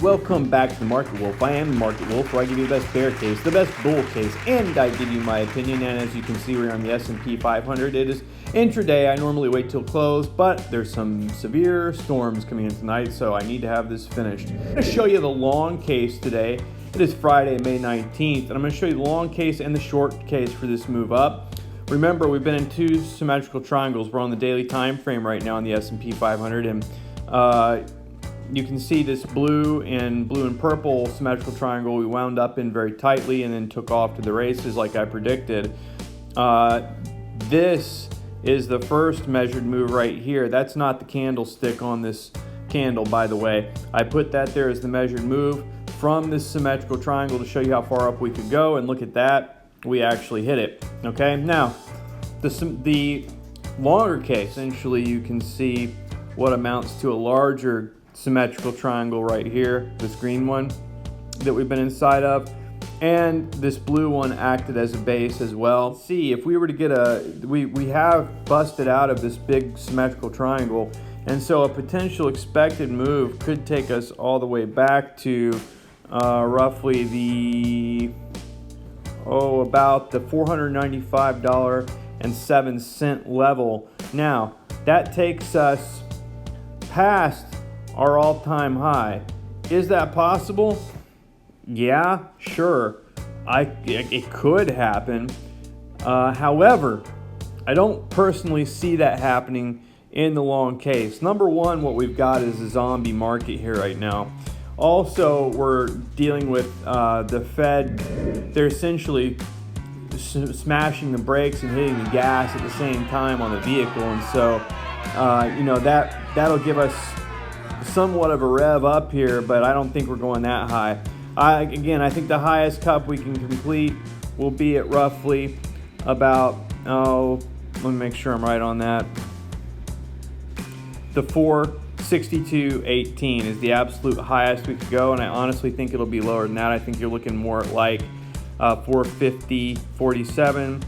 Welcome back to the Market Wolf. I am the Market Wolf, where I give you the best bear case, the best bull case, and I give you my opinion. And as you can see, we're on the S&P 500. It is intraday. I normally wait till close, but there's some severe storms coming in tonight, so I need to have this finished. I'm going to show you the long case today. It is Friday, May 19th, and I'm going to show you the long case and the short case for this move up. Remember, we've been in two symmetrical triangles. We're on the daily time frame right now on the S&P 500, and you can see this blue and purple symmetrical triangle we wound up in very tightly and then took off to the races like I predicted. This is the first measured move right here. That's not the candlestick on this candle, by the way. I put that there as the measured move from this symmetrical triangle to show you how far up we could go, and look at that. We actually hit it. Okay, now the longer case, essentially you can see what amounts to a larger symmetrical triangle right here, this green one that we've been inside of, and this blue one acted as a base as well. See, if we were to get we have busted out of this big symmetrical triangle, and so a potential expected move could take us all the way back to roughly about the $495.07 level. Now that takes us past our all-time high. Is that possible? Yeah, sure. It could happen. However, I don't personally see that happening in the long case. Number one, what we've got is a zombie market here right now. Also, we're dealing with the Fed. They're essentially smashing the brakes and hitting the gas at the same time on the vehicle, and so that'll give us somewhat of a rev up here, but I don't think we're going that high. I think the highest cup we can complete will be at roughly about, let me make sure I'm right on that. The 462.18 is the absolute highest we could go, and I honestly think it'll be lower than that. I think you're looking more at like 450.47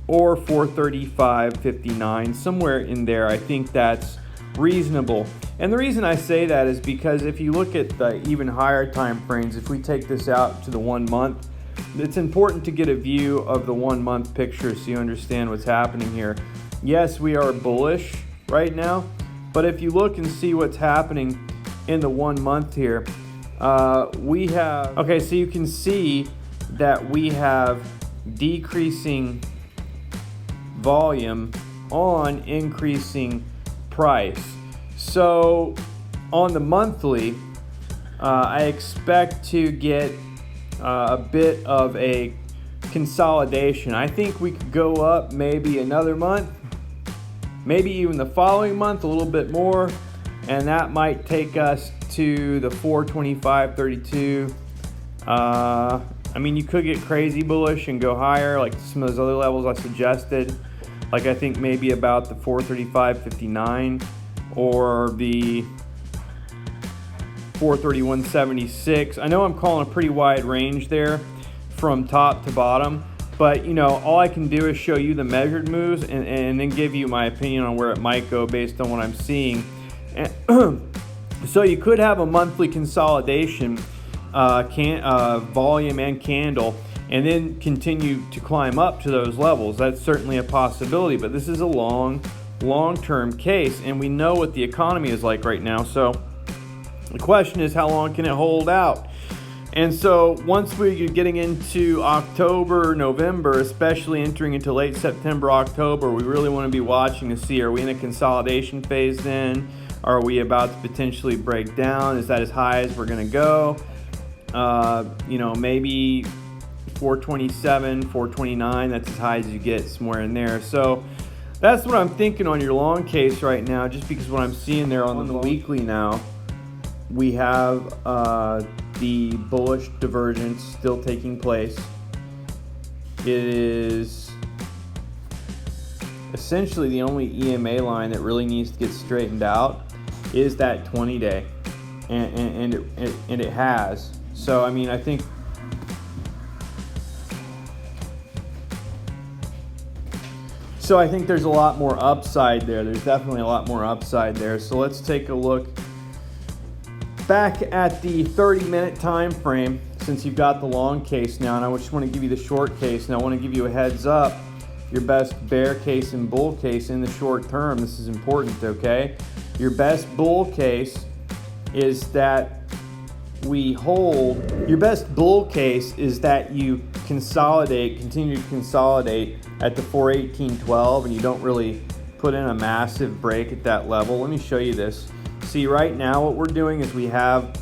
or 435.59, somewhere in there. I think that's reasonable. And the reason I say that is because if you look at the even higher time frames, if we take this out to the 1 month, it's important to get a view of the 1 month picture so you understand what's happening here. Yes, we are bullish right now, but if you look and see what's happening in the 1 month here, so you can see that we have decreasing volume on increasing price. So on the monthly, I expect to get a bit of a consolidation. I think we could go up maybe another month, maybe even the following month a little bit more, and that might take us to the 425.32. You could get crazy bullish and go higher, like some of those other levels I suggested. Like I think maybe about the 435.59 or the 431.76. I know I'm calling a pretty wide range there from top to bottom, but all I can do is show you the measured moves and then give you my opinion on where it might go based on what I'm seeing. And so you could have a monthly consolidation, volume and candle, and then continue to climb up to those levels. That's certainly a possibility, but this is a long-term case, and we know what the economy is like right now. So the question is, how long can it hold out? And so once we're getting into October, November, especially entering into late September, October, we really want to be watching to see, are we in a consolidation phase then? Are we about to potentially break down? Is that as high as we're going to go? Maybe 427, 429, that's as high as you get, somewhere in there. So that's what I'm thinking on your long case right now, just because what I'm seeing there on the weekly now, we have the bullish divergence still taking place. It is essentially the only EMA line that really needs to get straightened out is that 20-day, and it has. So I think there's a lot more upside there. There's definitely a lot more upside there. So let's take a look Back at the 30-minute time frame, since you've got the long case now, and I just want to give you the short case, and I want to give you a heads up, your best bear case and bull case in the short term. This is important, okay? Your best bull case is that we hold. Your best bull case is that you continue to consolidate at the 418.12, and you don't really put in a massive break at that level. Let me show you this. See, right now what we're doing is we have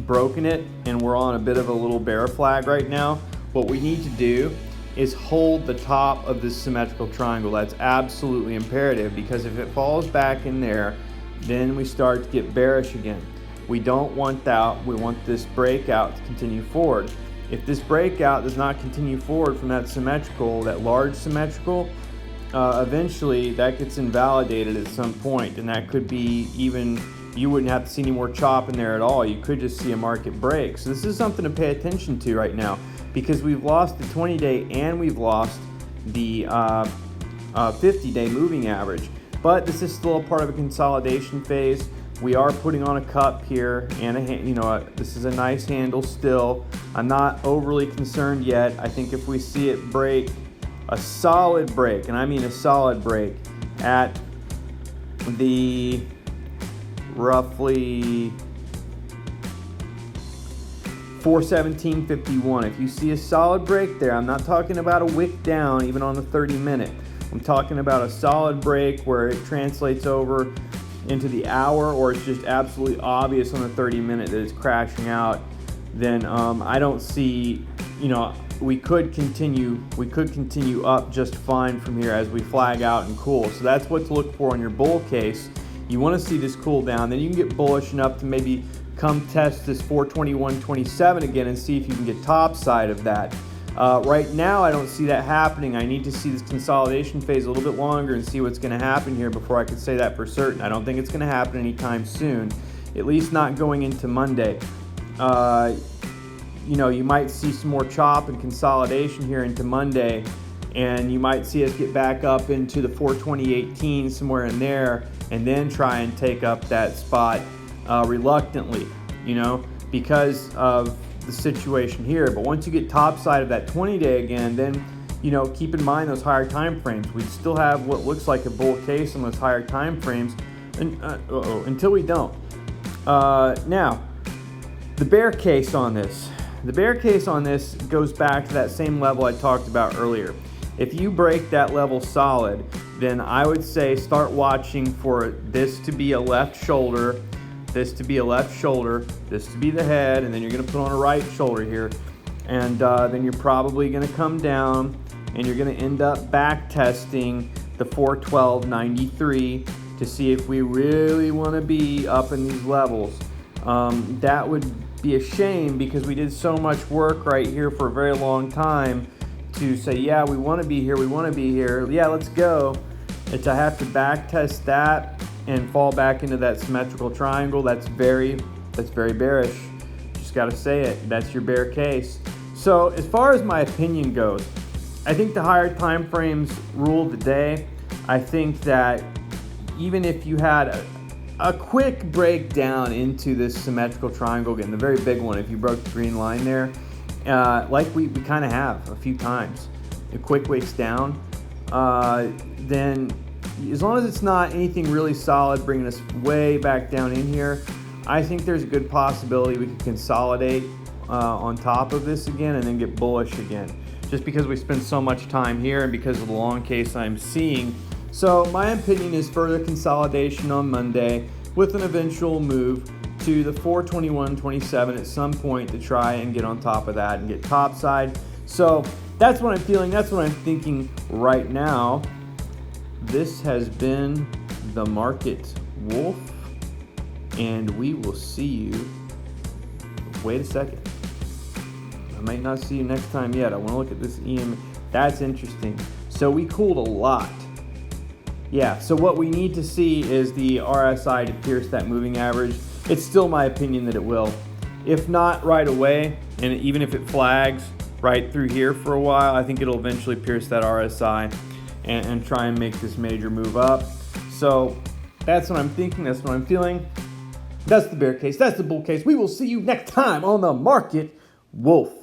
broken it and we're on a bit of a little bear flag right now. What we need to do is hold the top of this symmetrical triangle. That's absolutely imperative, because if it falls back in there, then we start to get bearish again. We don't want that. We want this breakout to continue forward. If this breakout does not continue forward from that symmetrical, that large symmetrical, eventually that gets invalidated at some point, and that could be even, you wouldn't have to see any more chop in there at all. You could just see a market break. So this is something to pay attention to right now, because we've lost the 20-day and we've lost the 50-day moving average. But this is still a part of a consolidation phase. We are putting on a cup here, and this is a nice handle still. I'm not overly concerned yet. I think if we see it break a solid break, and I mean a solid break, at the roughly 417.51. If you see a solid break there, I'm not talking about a wick down even on the 30-minute. I'm talking about a solid break where it translates over into the hour, or it's just absolutely obvious on the 30-minute that it's crashing out. Then I don't see, we could continue up just fine from here as we flag out and cool. So that's what to look for in your bull case. You want to see this cool down, then you can get bullish enough to maybe come test this 421.27 again and see if you can get top side of that. Right now, I don't see that happening. I need to see this consolidation phase a little bit longer and see what's going to happen here before I can say that for certain. I don't think it's going to happen anytime soon, at least not going into Monday. You might see some more chop and consolidation here into Monday, and you might see us get back up into the 420.18, somewhere in there, and then try and take up that spot reluctantly, because of the situation here. But once you get top side of that 20-day again, then keep in mind those higher time frames. We still have what looks like a bull case on those higher time frames, and until we don't. Now, the bear case on this. The bear case on this goes back to that same level I talked about earlier. If you break that level solid, then I would say start watching for this to be a left shoulder, this to be a left shoulder, this to be the head, and then you're going to put on a right shoulder here. And then you're probably going to come down, and you're going to end up back testing the 412.93 to see if we really want to be up in these levels. That would be a shame, because we did so much work right here for a very long time to say, yeah, we want to be here, yeah, let's go. And to have to back test that and fall back into that symmetrical triangle, that's very bearish. Just got to say it. That's your bear case. So as far as my opinion goes, I think the higher time frames rule the day. I think that even if you had a quick breakdown into this symmetrical triangle, again, the very big one, if you broke the green line there, like we kind of have a few times, a quick wicks down, then as long as it's not anything really solid bringing us way back down in here, I think there's a good possibility we could consolidate on top of this again and then get bullish again, just because we spend so much time here and because of the long case I'm seeing. So my opinion is further consolidation on Monday with an eventual move to the 421.27 at some point to try and get on top of that and get topside. So that's what I'm feeling. That's what I'm thinking right now. This has been the Market Wolf, and we will see you. Wait a second. I might not see you next time yet. I want to look at this EM. That's interesting. So we cooled a lot. Yeah, so what we need to see is the RSI to pierce that moving average. It's still my opinion that it will. If not right away, and even if it flags right through here for a while, I think it'll eventually pierce that RSI and try and make this major move up. So that's what I'm thinking, that's what I'm feeling. That's the bear case. That's the bull case. We will see you next time on the Market Wolf.